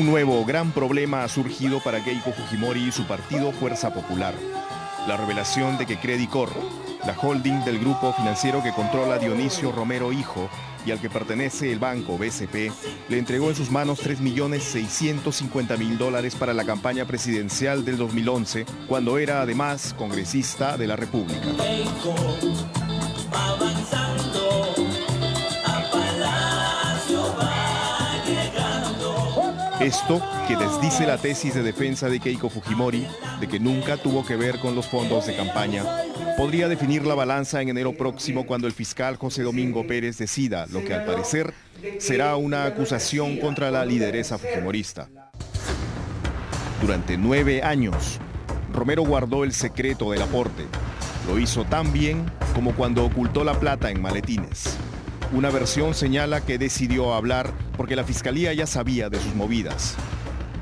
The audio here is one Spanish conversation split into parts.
Un nuevo gran problema ha surgido para Keiko Fujimori y su partido Fuerza Popular. La revelación de que Credicor, la holding del grupo financiero que controla Dionisio Romero Hijo y al que pertenece el banco BCP, le entregó en sus manos $3.650.000 para la campaña presidencial del 2011, cuando era además congresista de la República. Esto que desdice la tesis de defensa de Keiko Fujimori, de que nunca tuvo que ver con los fondos de campaña, podría definir la balanza en enero próximo cuando el fiscal José Domingo Pérez decida lo que al parecer será una acusación contra la lideresa fujimorista. Durante 9 años, Romero guardó el secreto del aporte. Lo hizo tan bien como cuando ocultó la plata en maletines. Una versión señala que decidió hablar porque la fiscalía ya sabía de sus movidas.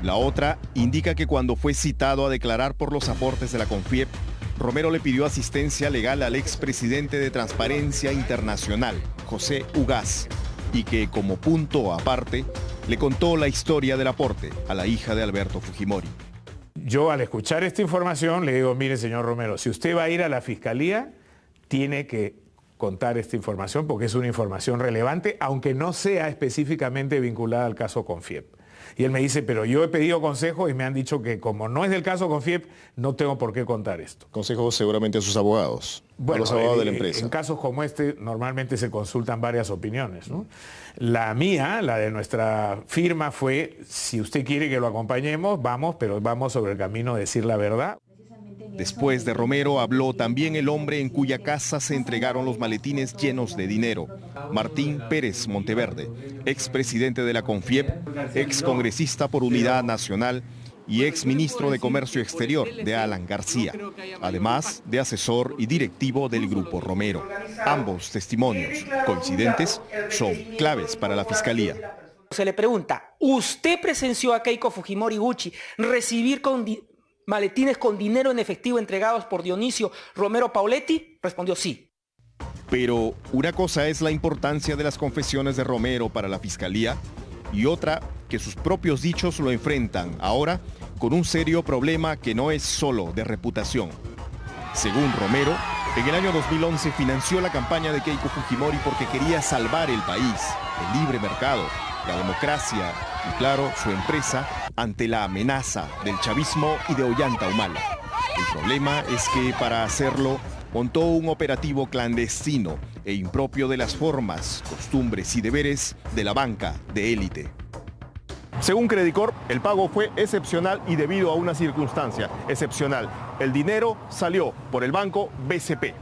La otra indica que cuando fue citado a declarar por los aportes de la CONFIEP, Romero le pidió asistencia legal al expresidente de Transparencia Internacional, José Ugaz, y que como punto aparte le contó la historia del aporte a la hija de Alberto Fujimori. Yo al escuchar esta información le digo, mire señor Romero, si usted va a ir a la fiscalía, tiene que contar esta información porque es una información relevante, aunque no sea específicamente vinculada al caso CONFIEP. Y él me dice, pero yo he pedido consejo y me han dicho que como no es del caso CONFIEP, no tengo por qué contar esto. Consejo seguramente a sus abogados, bueno, a los abogados de la empresa. En casos como este, normalmente se consultan varias opiniones, ¿no? La mía, la de nuestra firma fue, si usted quiere que lo acompañemos, vamos, pero vamos sobre el camino de decir la verdad. Después de Romero habló también el hombre en cuya casa se entregaron los maletines llenos de dinero, Martín Pérez Monteverde, expresidente de la CONFIEP, excongresista por Unidad Nacional y exministro de Comercio Exterior de Alan García, además de asesor y directivo del Grupo Romero. Ambos testimonios coincidentes son claves para la Fiscalía. Se le pregunta, ¿usted presenció a Keiko Fujimori Gucci recibir maletines con dinero en efectivo entregados por Dionisio Romero Pauletti? Respondió sí. Pero una cosa es la importancia de las confesiones de Romero para la Fiscalía y otra que sus propios dichos lo enfrentan ahora con un serio problema que no es solo de reputación. Según Romero, en el año 2011 financió la campaña de Keiko Fujimori porque quería salvar el país, el libre mercado, la democracia y, claro, su empresa ante la amenaza del chavismo y de Ollanta Humala. El problema es que para hacerlo montó un operativo clandestino e impropio de las formas, costumbres y deberes de la banca de élite. Según Credicor, el pago fue excepcional y debido a una circunstancia excepcional. El dinero salió por el banco BCP.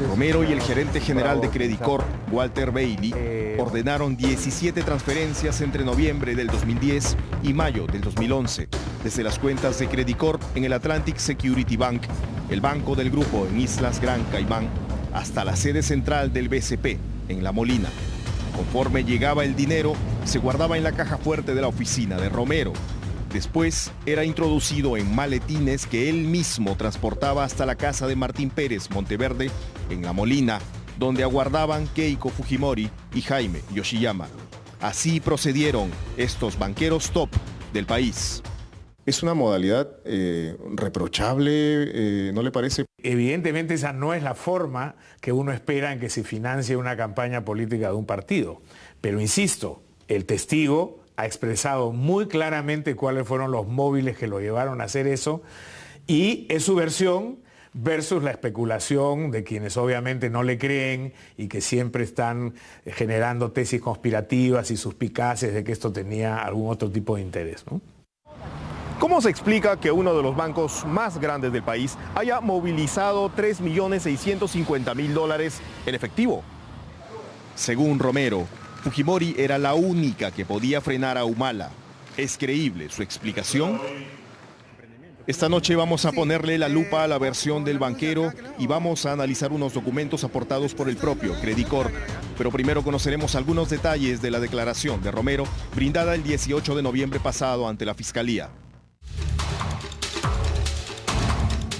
Romero y el gerente general de Credicor, Walter Bailey, ordenaron 17 transferencias entre noviembre del 2010 y mayo del 2011, desde las cuentas de Credicor en el Atlantic Security Bank, el banco del grupo en Islas Gran Caimán, hasta la sede central del BCP, en La Molina. Conforme llegaba el dinero, se guardaba en la caja fuerte de la oficina de Romero. Después era introducido en maletines que él mismo transportaba hasta la casa de Martín Pérez Monteverde, en La Molina, donde aguardaban Keiko Fujimori y Jaime Yoshiyama. Así procedieron estos banqueros top del país. ¿Es una modalidad reprochable, no le parece? Evidentemente esa no es la forma que uno espera en que se financie una campaña política de un partido. Pero insisto, el testigo ha expresado muy claramente cuáles fueron los móviles que lo llevaron a hacer eso y es su versión versus la especulación de quienes obviamente no le creen y que siempre están generando tesis conspirativas y suspicaces de que esto tenía algún otro tipo de interés, ¿no? ¿Cómo se explica que uno de los bancos más grandes del país haya movilizado $3.650.000 en efectivo? Según Romero, Fujimori era la única que podía frenar a Humala. ¿Es creíble su explicación? Esta noche vamos a ponerle la lupa a la versión del banquero y vamos a analizar unos documentos aportados por el propio Credicor. Pero primero conoceremos algunos detalles de la declaración de Romero brindada el 18 de noviembre pasado ante la Fiscalía.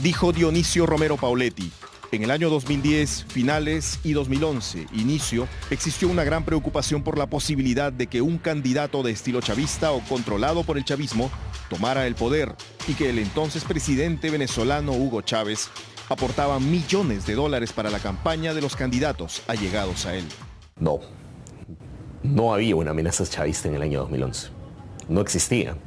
Dijo Dionisio Romero Pauletti, En el año 2010, finales y 2011, inicio, existió una gran preocupación por la posibilidad de que un candidato de estilo chavista o controlado por el chavismo tomara el poder y que el entonces presidente venezolano Hugo Chávez aportaba millones de dólares para la campaña de los candidatos allegados a él. No había una amenaza chavista en el año 2011. No existía.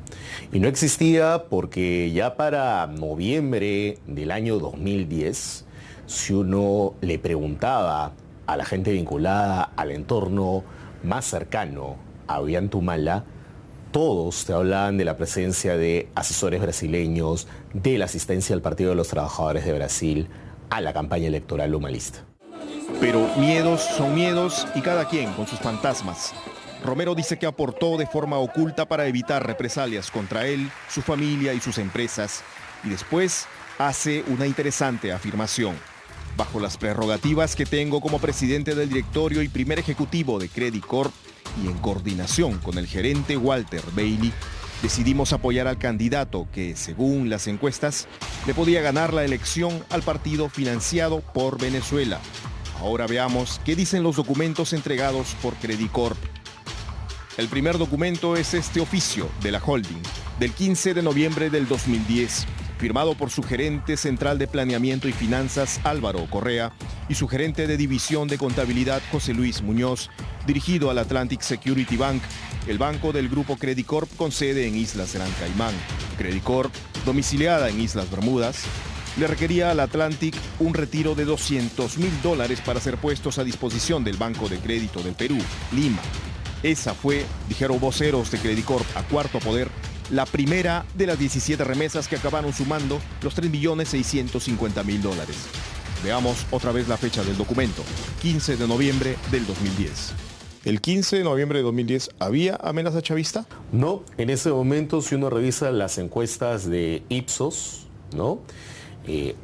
Y no existía porque ya para noviembre del año 2010, si uno le preguntaba a la gente vinculada al entorno más cercano a Ollanta, todos te hablaban de la presencia de asesores brasileños, de la asistencia al Partido de los Trabajadores de Brasil, a la campaña electoral humanista. Pero miedos son miedos y cada quien con sus fantasmas. Romero dice que aportó de forma oculta para evitar represalias contra él, su familia y sus empresas. Y después hace una interesante afirmación. Bajo las prerrogativas que tengo como presidente del directorio y primer ejecutivo de Credit Corp y en coordinación con el gerente Walter Bailey, decidimos apoyar al candidato que, según las encuestas, le podía ganar la elección al partido financiado por Venezuela. Ahora veamos qué dicen los documentos entregados por Credit Corp. El primer documento es este oficio de la holding del 15 de noviembre del 2010, firmado por su gerente central de planeamiento y finanzas Álvaro Correa y su gerente de división de contabilidad José Luis Muñoz, dirigido al Atlantic Security Bank, el banco del grupo Credit Corp con sede en Islas Gran Caimán. Credit Corp, domiciliada en Islas Bermudas, le requería al Atlantic un retiro de $200,000 para ser puestos a disposición del Banco de Crédito del Perú, Lima. Esa fue, dijeron voceros de Credit Corp a Cuarto Poder, la primera de las 17 remesas que acabaron sumando los $3.650.000. Veamos otra vez la fecha del documento, 15 de noviembre del 2010. ¿El 15 de noviembre de 2010 había amenaza chavista? No, en ese momento, si uno revisa las encuestas de Ipsos, ¿no?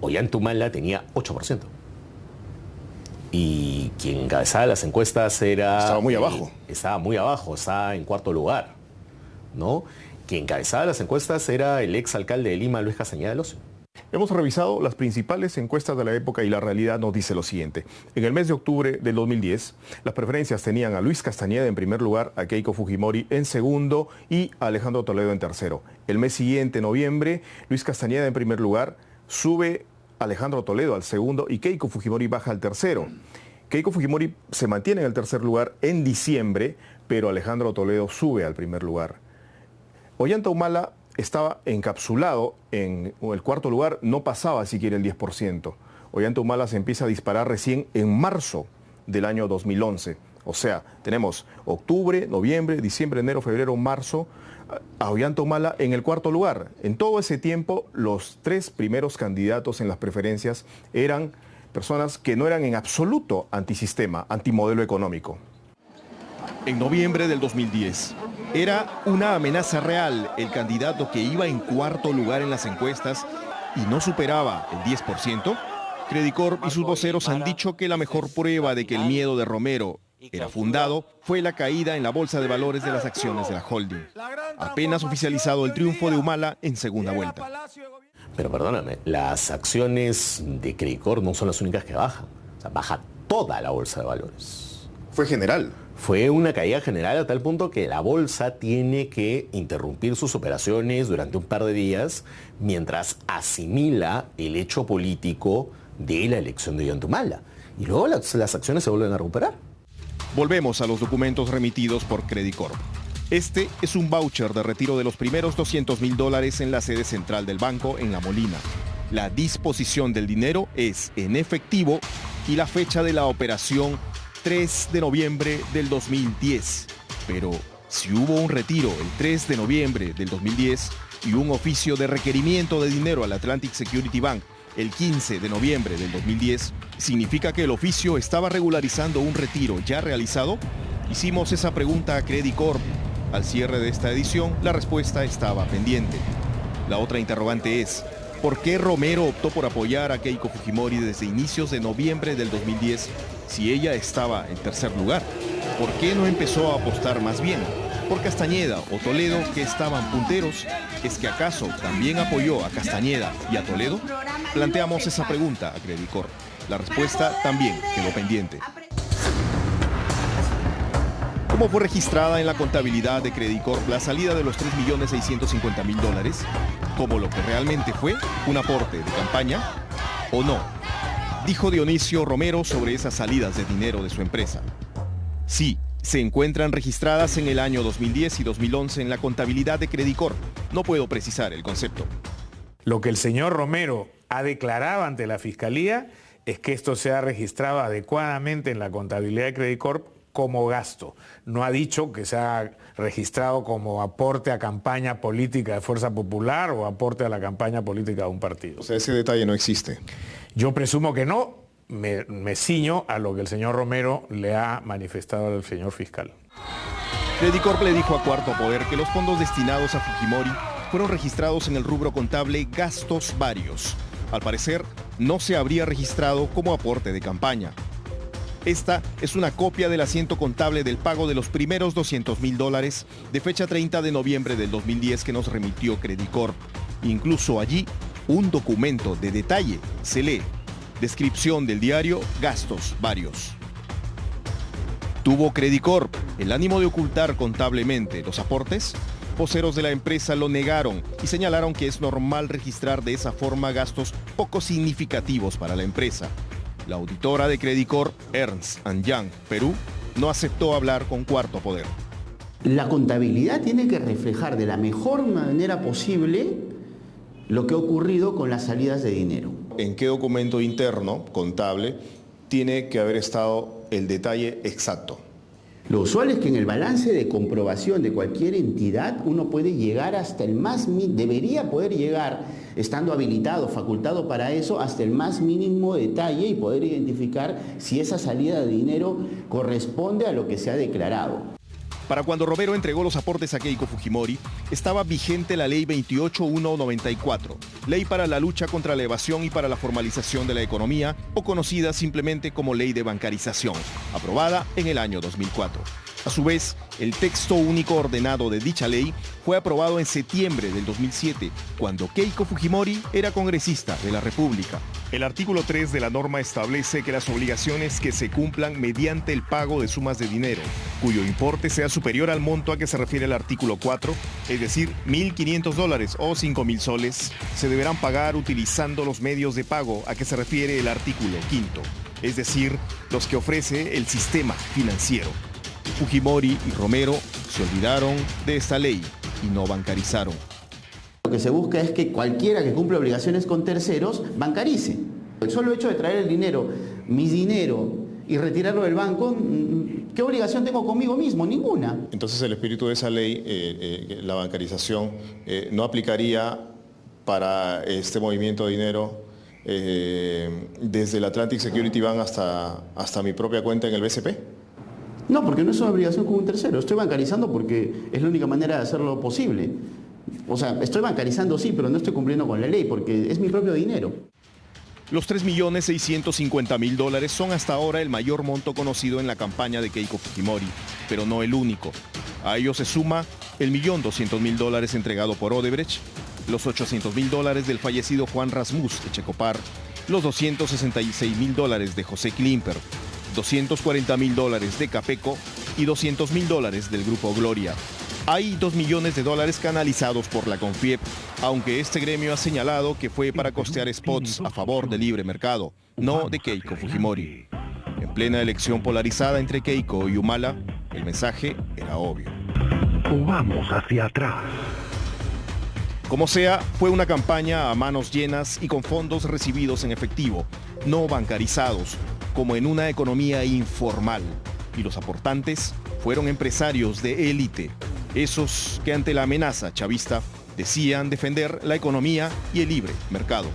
Ollanta tenía 8%. Y quien encabezaba las encuestas era... Estaba muy abajo. Estaba en cuarto lugar, ¿no? Quien encabezaba las encuestas era el exalcalde de Lima, Luis Castañeda del Ocio. Hemos revisado las principales encuestas de la época y la realidad nos dice lo siguiente. En el mes de octubre del 2010, las preferencias tenían a Luis Castañeda en primer lugar, a Keiko Fujimori en segundo y a Alejandro Toledo en tercero. El mes siguiente, noviembre, Luis Castañeda en primer lugar, sube Alejandro Toledo al segundo y Keiko Fujimori baja al tercero. Keiko Fujimori se mantiene en el tercer lugar en diciembre, pero Alejandro Toledo sube al primer lugar. Ollanta Humala estaba encapsulado en el cuarto lugar, no pasaba siquiera el 10%. Ollanta Humala se empieza a disparar recién en marzo del año 2011. O sea, tenemos octubre, noviembre, diciembre, enero, febrero, marzo, a Ollanta Humala en el cuarto lugar. En todo ese tiempo, los tres primeros candidatos en las preferencias eran personas que no eran en absoluto antisistema, antimodelo económico. En noviembre del 2010, era una amenaza real el candidato que iba en cuarto lugar en las encuestas y no superaba el 10%. Credit Corp y sus voceros han dicho que la mejor prueba de que el miedo de Romero era fundado fue la caída en la bolsa de valores de las acciones de la holding. Apenas oficializado el triunfo de Humala en segunda vuelta. Pero perdóname, las acciones de Credit Corp no son las únicas que bajan. O sea, baja toda la bolsa de valores. Fue general. Fue una caída general a tal punto que la bolsa tiene que interrumpir sus operaciones durante un par de días mientras asimila el hecho político de la elección de Ollanta Humala. Y luego las acciones se vuelven a recuperar. Volvemos a los documentos remitidos por Credit Corp. Este es un voucher de retiro de los primeros $200,000 en la sede central del banco en La Molina. La disposición del dinero es en efectivo y la fecha de la operación 3 de noviembre del 2010. Pero si hubo un retiro el 3 de noviembre del 2010 y un oficio de requerimiento de dinero al Atlantic Security Bank el 15 de noviembre del 2010, ¿significa que el oficio estaba regularizando un retiro ya realizado? Hicimos esa pregunta a Credit Corp. Al cierre de esta edición, la respuesta estaba pendiente. La otra interrogante es, ¿por qué Romero optó por apoyar a Keiko Fujimori desde inicios de noviembre del 2010 si ella estaba en tercer lugar? ¿Por qué no empezó a apostar más bien por Castañeda o Toledo, que estaban punteros? ¿Es que acaso también apoyó a Castañeda y a Toledo? Planteamos esa pregunta a Credit Corp. La respuesta también quedó pendiente. ¿Cómo fue registrada en la contabilidad de Credicorp la salida de los 3.650.000 dólares? ¿Como lo que realmente fue un aporte de campaña o no? Dijo Dionisio Romero sobre esas salidas de dinero de su empresa. Sí, se encuentran registradas en el año 2010 y 2011 en la contabilidad de Credicorp. No puedo precisar el concepto. Lo que el señor Romero ha declarado ante la Fiscalía es que esto se ha registrado adecuadamente en la contabilidad de Credicorp como gasto. No ha dicho que se ha registrado como aporte a campaña política de Fuerza Popular o aporte a la campaña política de un partido. O sea, ese detalle no existe. Yo presumo que no. Me ciño a lo que el señor Romero le ha manifestado al señor fiscal. Credicorp le dijo a Cuarto Poder que los fondos destinados a Fujimori fueron registrados en el rubro contable gastos varios. Al parecer, no se habría registrado como aporte de campaña. Esta es una copia del asiento contable del pago de los primeros $200.000 de fecha 30 de noviembre del 2010 que nos remitió Credicorp. Incluso allí, un documento de detalle se lee. Descripción del diario, gastos varios. ¿Tuvo Credicorp el ánimo de ocultar contablemente los aportes? Voceros de la empresa lo negaron y señalaron que es normal registrar de esa forma gastos poco significativos para la empresa. La auditora de Credicorp, Ernst & Young, Perú, no aceptó hablar con Cuarto Poder. La contabilidad tiene que reflejar de la mejor manera posible lo que ha ocurrido con las salidas de dinero. ¿En qué documento interno, contable, tiene que haber estado el detalle exacto? Lo usual es que en el balance de comprobación de cualquier entidad uno puede llegar hasta el debería poder llegar, estando habilitado, facultado para eso, hasta el más mínimo detalle y poder identificar si esa salida de dinero corresponde a lo que se ha declarado. Para cuando Romero entregó los aportes a Keiko Fujimori, estaba vigente la Ley 28194, Ley para la lucha contra la evasión y para la formalización de la economía, o conocida simplemente como Ley de Bancarización, aprobada en el año 2004. A su vez, el texto único ordenado de dicha ley fue aprobado en septiembre del 2007, cuando Keiko Fujimori era congresista de la República. El artículo 3 de la norma establece que las obligaciones que se cumplan mediante el pago de sumas de dinero, cuyo importe sea superior al monto a que se refiere el artículo 4, es decir, $1.500 o 5.000 soles, se deberán pagar utilizando los medios de pago a que se refiere el artículo 5, es decir, los que ofrece el sistema financiero. Fujimori y Romero se olvidaron de esta ley y no bancarizaron. Lo que se busca es que cualquiera que cumpla obligaciones con terceros bancarice. El solo hecho de traer el dinero, mi dinero, y retirarlo del banco, ¿qué obligación tengo conmigo mismo? Ninguna. Entonces el espíritu de esa ley, la bancarización, no aplicaría para este movimiento de dinero desde el Atlantic Security Bank hasta mi propia cuenta en el BCP. No, porque no es una obligación con un tercero. Estoy bancarizando porque es la única manera de hacerlo posible. O sea, estoy bancarizando sí, pero no estoy cumpliendo con la ley porque es mi propio dinero. Los $3.650.000 son hasta ahora el mayor monto conocido en la campaña de Keiko Fujimori, pero no el único. A ello se suma el $1.200.000 entregado por Odebrecht, los $800.000 del fallecido Juan Rasmus Echecopar, los $266.000 de José Klimper, $240.000 de Capeco y $200.000 del Grupo Gloria. Hay $2 millones canalizados por la Confiep, aunque este gremio ha señalado que fue para costear spots a favor del libre mercado, no de Keiko Fujimori. En plena elección polarizada entre Keiko y Humala, el mensaje era obvio. O vamos hacia atrás. Como sea, fue una campaña a manos llenas y con fondos recibidos en efectivo, no bancarizados, como en una economía informal. Y los aportantes fueron empresarios de élite, esos que ante la amenaza chavista decían defender la economía y el libre mercado.